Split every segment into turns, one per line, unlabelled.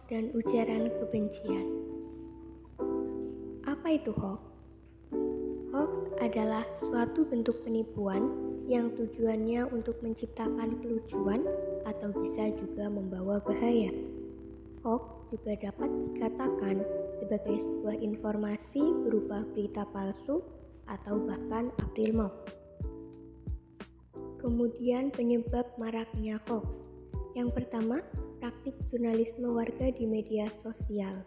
dan ujaran kebencian. Apa itu hoax? Hoax adalah suatu bentuk penipuan yang tujuannya untuk menciptakan kelucuan atau bisa juga membawa bahaya. Hoax juga dapat dikatakan sebagai sebuah informasi berupa berita palsu atau bahkan April Mop. Kemudian penyebab maraknya hoax. Yang pertama, praktik jurnalisme warga di media sosial.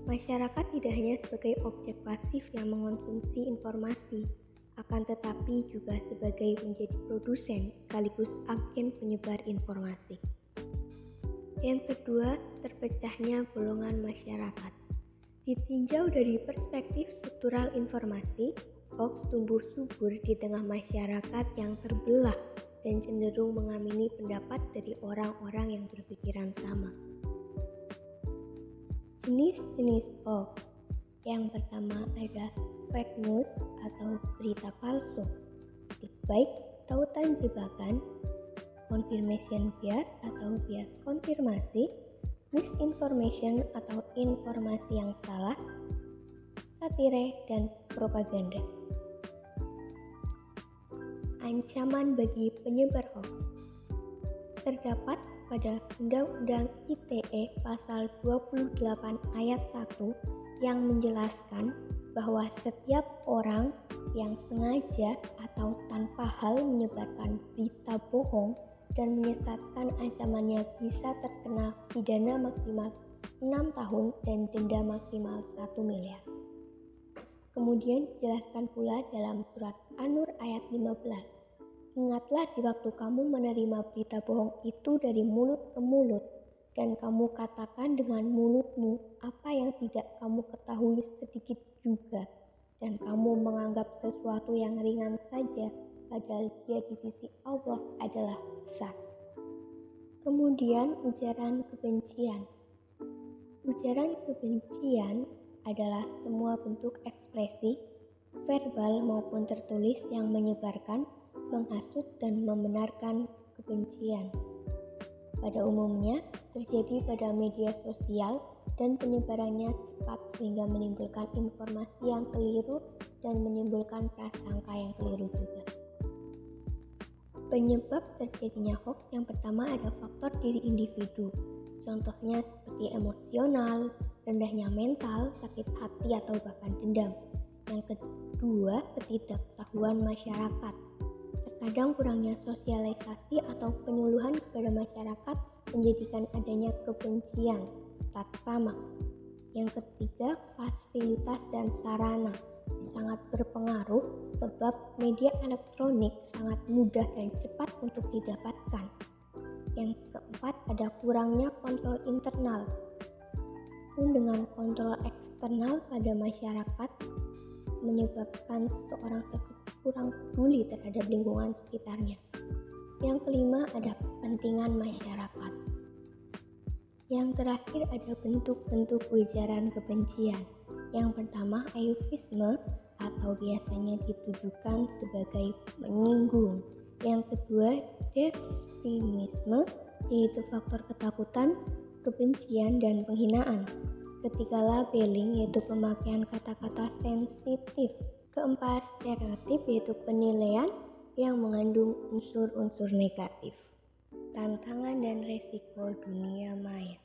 Masyarakat tidak hanya sebagai objek pasif yang mengonsumsi informasi, akan tetapi juga sebagai menjadi produsen sekaligus agen penyebar informasi. Yang kedua, terpecahnya golongan masyarakat. Ditinjau dari perspektif struktural informasi, hoax tumbuh subur di tengah masyarakat yang terbelah dan cenderung mengamini pendapat dari orang-orang yang berpikiran sama. Jenis-jenis hoax. Yang pertama ada fake news atau berita palsu, clickbait, tautan jebakan, confirmation bias atau bias konfirmasi, misinformation atau informasi yang salah, satire, dan propaganda. Ancaman bagi penyebar hoax terdapat pada Undang-Undang ITE pasal 28 ayat 1 yang menjelaskan bahwa setiap orang yang sengaja atau tanpa hal menyebarkan berita bohong dan menyesatkan ancamannya bisa terkena pidana maksimal 6 tahun dan denda maksimal 1 miliar. Kemudian dijelaskan pula dalam surat An-Nur ayat 15. Ingatlah di waktu kamu menerima berita bohong itu dari mulut ke mulut, dan kamu katakan dengan mulutmu apa yang tidak kamu ketahui sedikit juga, dan kamu menganggap sesuatu yang ringan saja, padahal dia di sisi Allah adalah besar. Kemudian ujaran kebencian. Ujaran kebencian adalah semua bentuk ekspresi, verbal maupun tertulis yang menyebarkan, menghasut dan membenarkan kebencian. Pada umumnya terjadi pada media sosial dan penyebarannya cepat sehingga menimbulkan informasi yang keliru dan menimbulkan prasangka yang keliru juga. Penyebab terjadinya hoax yang pertama ada faktor diri individu. Contohnya seperti emosional, rendahnya mental, sakit hati atau bahkan dendam. Yang kedua, ketidaktahuan masyarakat. Terkadang kurangnya sosialisasi atau penyuluhan kepada masyarakat menjadikan adanya kebencian tak sama. Yang ketiga, fasilitas dan sarana sangat berpengaruh sebab media elektronik sangat mudah dan cepat untuk didapatkan. Yang keempat, ada kurangnya kontrol internal. Pun dengan kontrol eksternal pada masyarakat menyebabkan seseorang tersebut kurang peduli terhadap lingkungan sekitarnya. Yang kelima ada kepentingan masyarakat. Yang terakhir ada bentuk-bentuk ujaran kebencian. Yang pertama eufemisme atau biasanya ditujukan sebagai menyinggung. Yang kedua desfemisme yaitu faktor ketakutan, kebencian, dan penghinaan. Ketiga labeling yaitu pemakaian kata-kata sensitif. Keempat stereotip yaitu penilaian yang mengandung unsur-unsur negatif. Tantangan dan resiko dunia maya.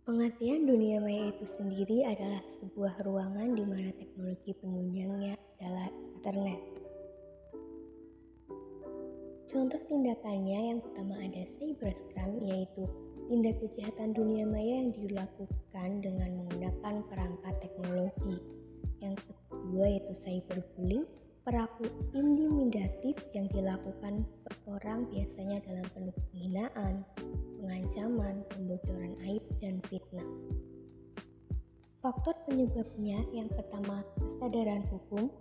Pengertian dunia maya itu sendiri adalah sebuah ruangan di mana teknologi penunjangnya adalah internet. Contoh tindakannya yang pertama ada cybercrime yaitu tindak kejahatan dunia maya yang dilakukan dengan menggunakan perangkat teknologi. Yang kedua yaitu cyberbullying, perilaku intimidatif yang dilakukan seorang biasanya dalam bentuk penghinaan, pengancaman, pembocoran aib, dan fitnah. Faktor penyebabnya yang pertama kesadaran hukum,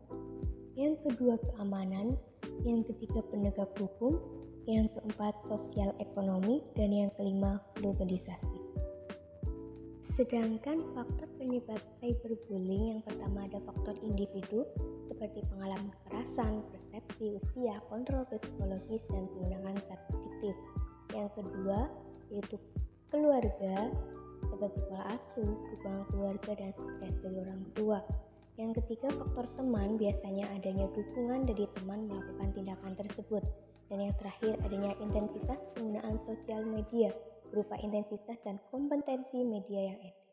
yang kedua keamanan, yang ketiga penegak hukum, yang keempat sosial ekonomi, dan yang kelima globalisasi. Sedangkan faktor penyebab cyberbullying yang pertama ada faktor individu seperti pengalaman kekerasan, persepsi, usia, kontrol psikologis, dan penggunaan zat adiktif. Yang kedua yaitu Keluarga, seperti pola asuh, dukungan keluarga, dan stres dari orang tua. Yang ketiga, faktor teman, biasanya adanya dukungan dari teman melakukan tindakan tersebut. Dan yang terakhir, adanya intensitas penggunaan sosial media, berupa intensitas dan kompetensi media yang etis.